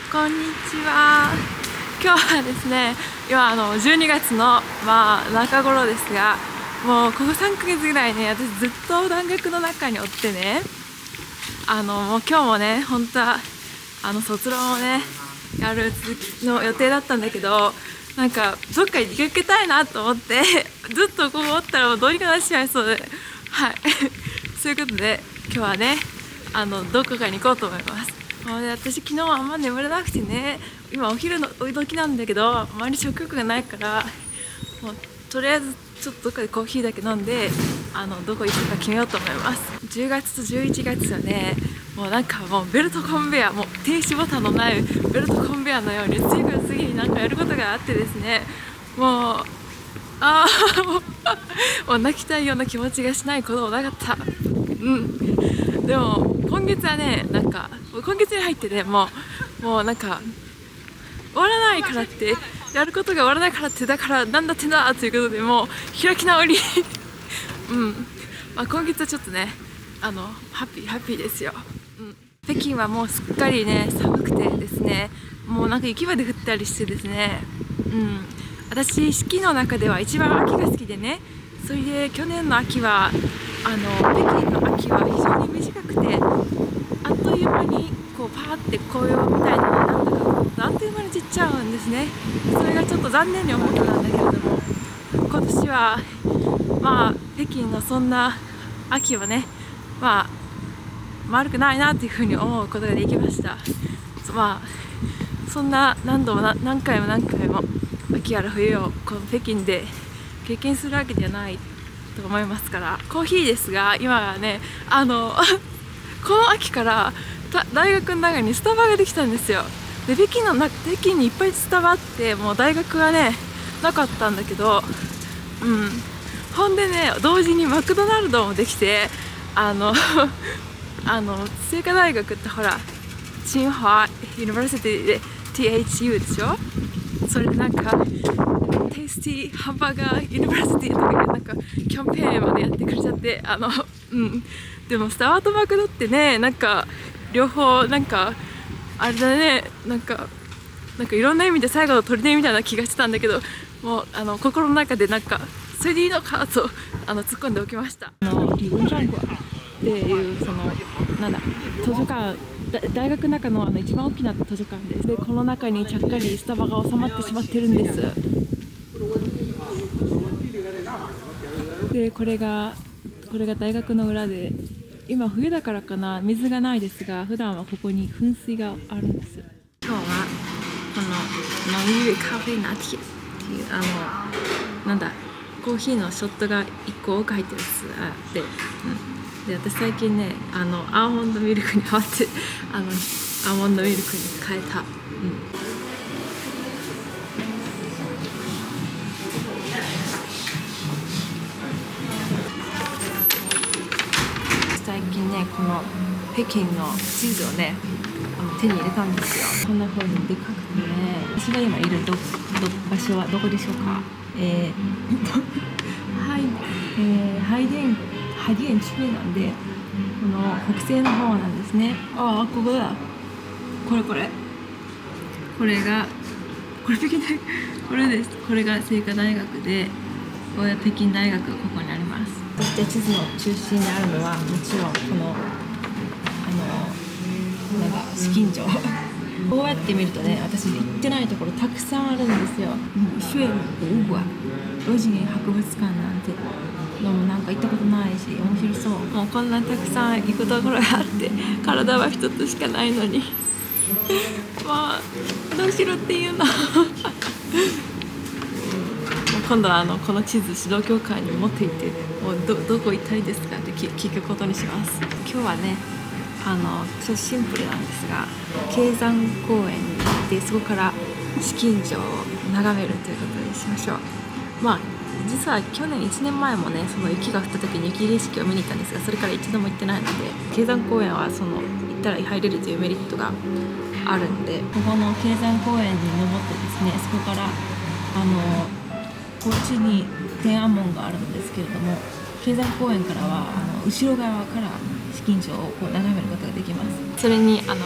こんにちは。今日はですね、今12月の中頃ですが、もうここ3ヶ月ぐらいね、私ずっと大学の中におってね、もう今日もね、本当は卒論をねやるの予定だったんだけど、なんかどっかに出かけたいなと思ってずっとここおったらもうどうにかなってしまいそうで、はいそういうことで今日はねどこかに行こうと思います。もうね、私昨日あんま眠れなくてね、今お昼のお時なんだけど、あまり食欲がないから、もうとりあえずちょっとどっかでコーヒーだけ飲んでどこ行くか決めようと思います。10月と11月はね、もうなんかもうベルトコンベヤー、もう停止ボタンのないベルトコンベヤーのように次から次になんかやることがあってですね、もうもう泣きたいような気持ちがしないこともなかった。でも今月はね、なんか今月に入ってね、もうなんか終わらないからって、やることが終わらないからって、だからなんだってなということで、もう開き直り今月はちょっとねハッピーですよ。北京はもうすっかりね寒くてですね、もうなんか雪まで降ったりしてですね、私四季の中では一番秋が好きでね、それで去年の秋は北京の秋は非常に短くて、あっという間にこうパーって紅葉みたいなのがなんだかあっという間に散っちゃうんですね。それがちょっと残念に思ったんだけれども、今年は北京のそんな秋はね悪くないなというふうに思うことができました。そんな何回も秋やら冬をこの北京で経験するわけじゃないと思いますから。コーヒーですが、今はねこの秋から大学の中にスタバができたんですよ。で北京にいっぱいスタバあって、もう大学はねなかったんだけど、ほんでね同時にマクドナルドもできて、清華大学ってほら清華ユニバーシティで THU でしょ。それでなんかテイスティーハンバーガーユニバーシティとかなんかキャンペーンまでやってくれちゃって、でもスタバとマクドってね、なんか両方なんかあれだね、なんかいろんな意味で最後の砦みたいな気がしてたんだけど、もう心の中でなんか 3D のカードを突っ込んでおきました。理文章館っていう図書館、大学の中の一番大きな図書館です。でこの中にちゃっかりスタバが収まってしまってるんです。でこれが大学の裏で、今冬だからかな、水がないですが、普段はここに噴水があるんです。今日はこの飲み湯カフェナティっていうコーヒーのショットが1個多く入ってるやつあって、で私最近ねアーモンドミルクにハマってアーモンドミルクに変えた。最近ねこの北京の地図をね手に入れたんですよ。こんな風にでかくてね、私が今いる場所はどこでしょうか。ハイデン地区なんで、この北西の方なんですね。ここだ。これ北京大学、これです。これが清華大学で、これ北京大学がここにあります。そして地図の中心にあるのはもちろんこの紫禁城。こうやって見るとね、私行ってないところたくさんあるんですよ。シュエル博物館、ロジゲン博物館なんてのもなんか行ったことないし面白そう。もうこんなたくさん行くところがあって、体は一つしかないのにどうしろっていうの今度はこの地図指導教会に持って行って、もうどこ行ったらいいですかって聞くことにします。今日はねちょっとシンプルなんですが、鶏山公園に行って、そこから紫禁城を眺めるということにしましょう。実は去年1年前もね、その雪が降った時に雪景色を見に行ったんですが、それから一度も行ってないので、鶏山公園は行ったら入れるというメリットがあるんで、ここの鶏山公園に登ってですね、そこからこっちに天安門があるんですけれども、鶏山公園からは後ろ側から紫禁城を眺めることができます。それにこの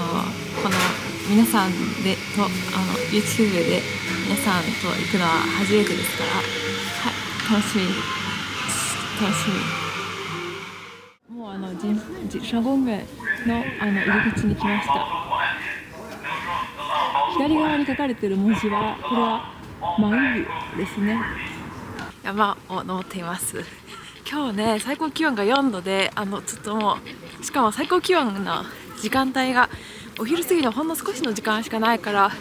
皆さんでとYouTube で皆さんと行くのは初めてですから、はい、楽しみ。もうシャゴンゲの入り口に来ました。左側に書かれている文字はこれはマウイですね。山を登っています。今日ね、最高気温が4度でちょっともう、しかも最高気温の時間帯がお昼過ぎのほんの少しの時間しかないから、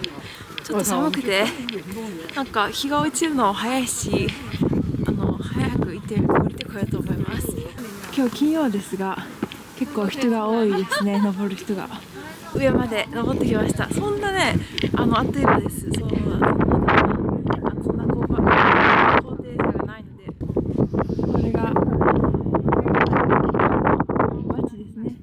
ちょっと寒くて、なんか日が落ちるのも早いし、早く降りてこようと思います。今日金曜ですが、結構人が多いですね。登る人が上まで登ってきました。そんなね、あっという間です。そんな高低差がないので、これが街ですね。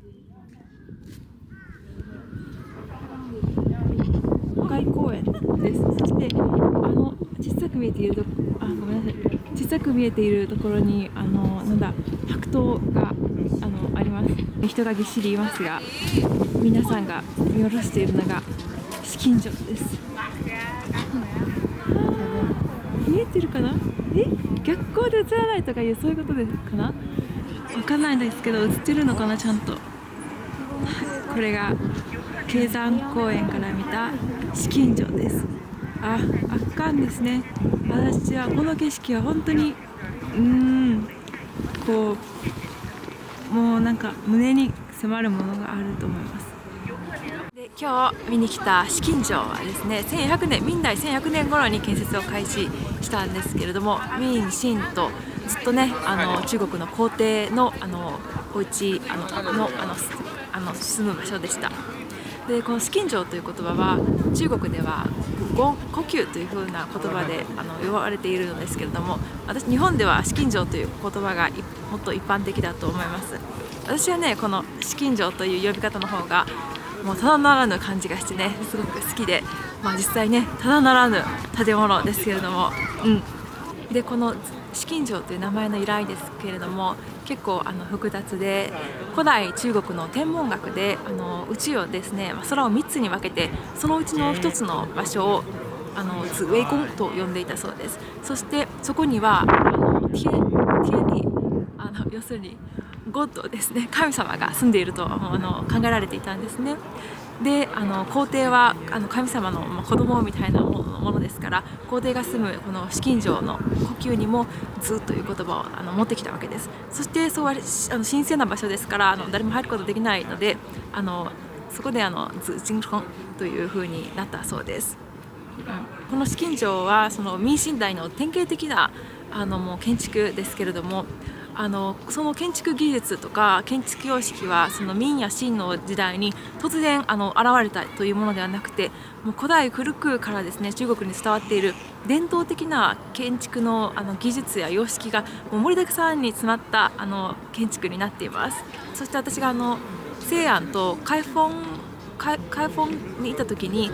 海公園です。そして小さく見えている小さく見えているところに白桃があります。人がぎっしりいますが、皆さんが見下ろしているのが紫禁城です。見えてるかな？逆光で映らないとかそういうことですかな？わかんないんですけど、映ってるのかな、ちゃんと。これが経山公園から見た紫禁城です。圧巻ですね。私はこの景色は本当にもうなんか胸に迫るものがあると思います。で、今日見に来た紫禁城はですね、明代1100年頃に建設を開始したんですけれども、明清とずっとね、中国の皇帝のお家住む場所でした。で、この紫禁城という言葉は中国では故宮という風な言葉で呼ばれているのですけれども、日本では紫禁城という言葉がもっと一般的だと思います。私はね、この紫禁城という呼び方の方がもうただならぬ感じがしてね、すごく好きで、実際ね、ただならぬ建物ですけれども、で、この紫禁城という名前の由来ですけれども、結構複雑で、古代中国の天文学で宇宙をですね、空を3つに分けて、そのうちの1つの場所をズウェイゴンと呼んでいたそうです。そしてそこには天に要するにゴッドですね、神様が住んでいると考えられていたんですね。で、皇帝は神様の子供みたいなものですから、皇帝が住むこの紫禁城の故宮にもズという言葉を持ってきたわけです。そしてそうは神聖な場所ですから、誰も入ることできないので、そこでズジントンという風になったそうです。この紫禁城はその明清代の典型的なもう建築ですけれども、その建築技術とか建築様式はその明や清の時代に突然現れたというものではなくて、もう古代古くからですね、中国に伝わっている伝統的な建築の技術や様式がもう盛りだくさんに詰まった建築になっています。そして私が西安と開封にいた時に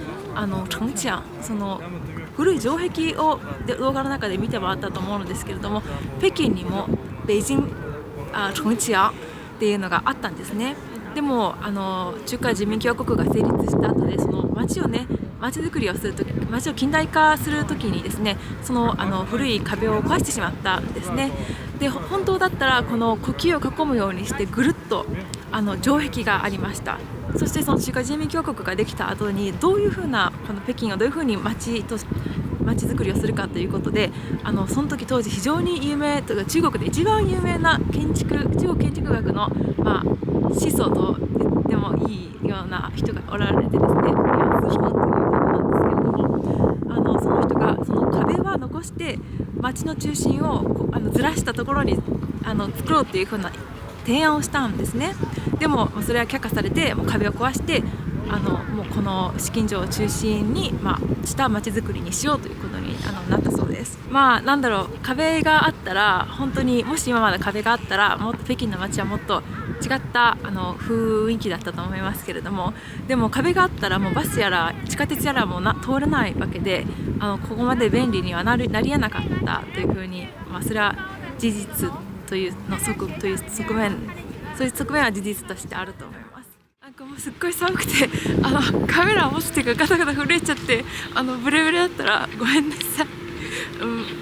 城墙、その古い城壁を動画の中で見てもらったと思うのですけれども、北京にも北京城牆っていうのがあったんですね。でも中華人民共和国が成立した後で、その街づくりをするとき、街を近代化するときにですね、その古い壁を壊してしまったんですね。で、本当だったらこの故宮を囲むようにしてぐるっと城壁がありました。そしてその中華人民共和国ができた後にどういうふうなこの北京をどういうふうに街づくりをするかということで、その時当時非常に有名というか、中国で一番有名な中国建築学の始祖と言ってもいいような人がおられてですね、ヤンスヒョンという方なんですけれども、その人がその壁は残して街の中心をずらしたところに作ろうというふうな提案をしたんですね。でもそれは却下されて、もう壁を壊してもうこの紫禁城を中心に、した街づくりにしようということになったそうです。なんだろう、壁があったら、本当にもし今まで壁があったら、もっと北京の街はもっと違った雰囲気だったと思いますけれども、でも壁があったらもうバスやら地下鉄やらも通れないわけで、ここまで便利にはなり得なかったというふうに、それは事実という側面、そういう側面は事実としてあると思います。なんかもうすっごい寒くてカメラを持つ手がガタガタ震えちゃってブレブレだったらごめんなさい。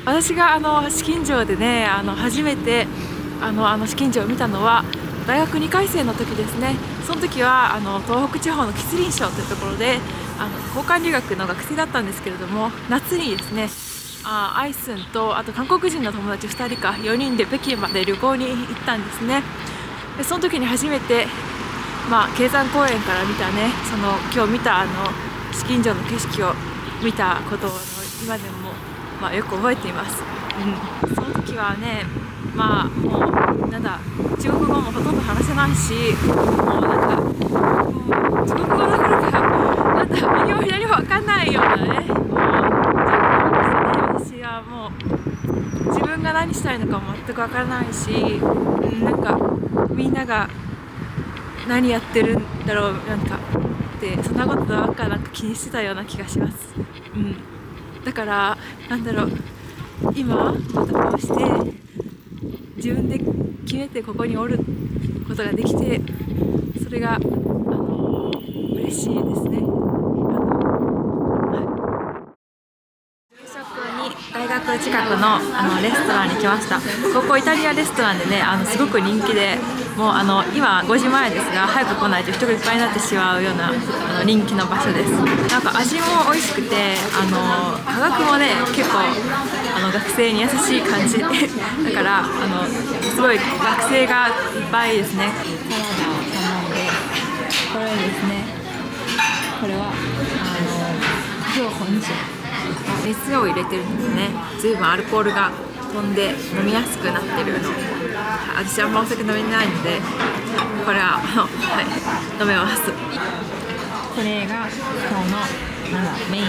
私が試験場でね初めて試験場を見たのは大学2回生の時ですね。その時は東北地方の吉林省というところで交換留学の学生だったんですけれども、夏にですねアイスンとあと韓国人の友達2人か4人で北京まで旅行に行ったんですね。でその時に初めて経山公園から見たね今日見た試験場の景色を見たことを今でもよく覚えています。その時はねもうなんだ中国語もほとんど話せないし、もうなんか中国語どころかなんだ右も左も分かんないようなね状況ですね。私はもう自分が何したいのかも全く分からないし、なんかみんなが何やってるんだろうなんかってそんなことばっかなんか気にしてたような気がします。だからなんだろう今またこうして自分で決めてここにおることができて、それが嬉しいですね。夕食に大学近くのレストランに来ました。ここイタリアレストランでねすごく人気で、もう今5時前ですが早く来ないと人がいっぱいになってしまうような人気の場所です。なんか味も美味しくて価格もね結構学生に優しい感じだからすごい学生がいっぱいですね。サラダを頼んで、これですね、これは今日本酒熱を入れてるんですね。随分アルコールが飛んで飲みやすくなってるの。私あんまお酒飲めないのでこれは飲めます。これが今日のメイン。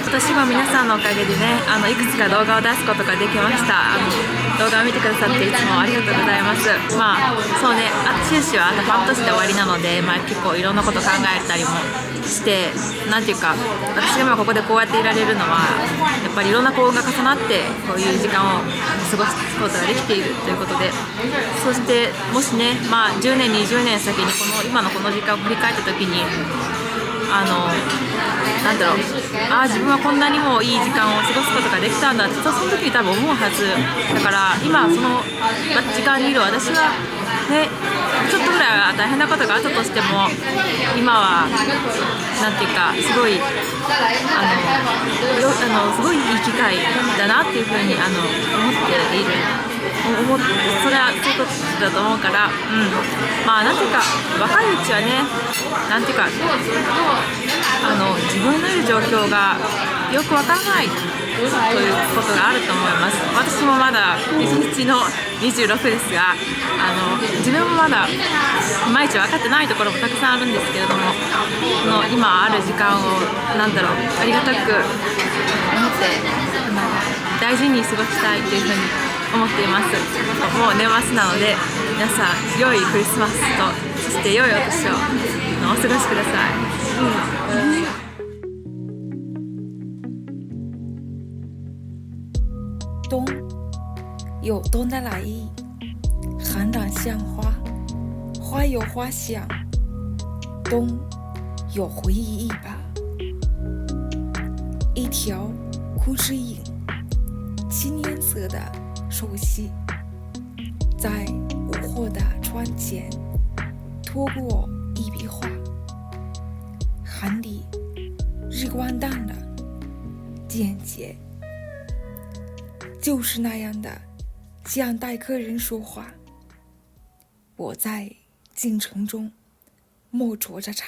私は皆さんのおかげでねいくつか動画を出すことができました。動画を見てくださっていつもありがとうございます。そうね修士は半年で終わりなので、結構いろんなこと考えたりもして、なんていうか私が今ここでこうやっていられるのはやっぱりいろんな幸運が重なってこういう時間を過ごすことができているということで、そしてもしね10年20年先に今のこの時間を振り返った時になんだろう自分はこんなにもいい時間を過ごすことができたんだってその時に多分思うはずだから、今その時間にいる私はねちょっとぐらいは大変なことがあったとしても今はなんていうかすごいすごいいい機会だなっていうふうに思っている。それはそういうことだと思うから、なんていうか若いうちはねなんていうか自分のいる状況がよくわからないということがあると思います。私もまだ1日の26ですが自分もまだいまいち分かってないところもたくさんあるんですけれども、今ある時間をありがたく思って大事に過ごしたいというふうに思っています。もう年末なので皆さん良いクリスマスとそして良いお年をお過ごしください。冬有冬的来意，寒暖像花，花有花香，冬有回忆一把。一条枯枝影，青颜色的熟悉，在午后的窗前拖过一笔画。寒里日光淡了，简洁，就是那样的像待客人说话。我在进城中默啜着茶。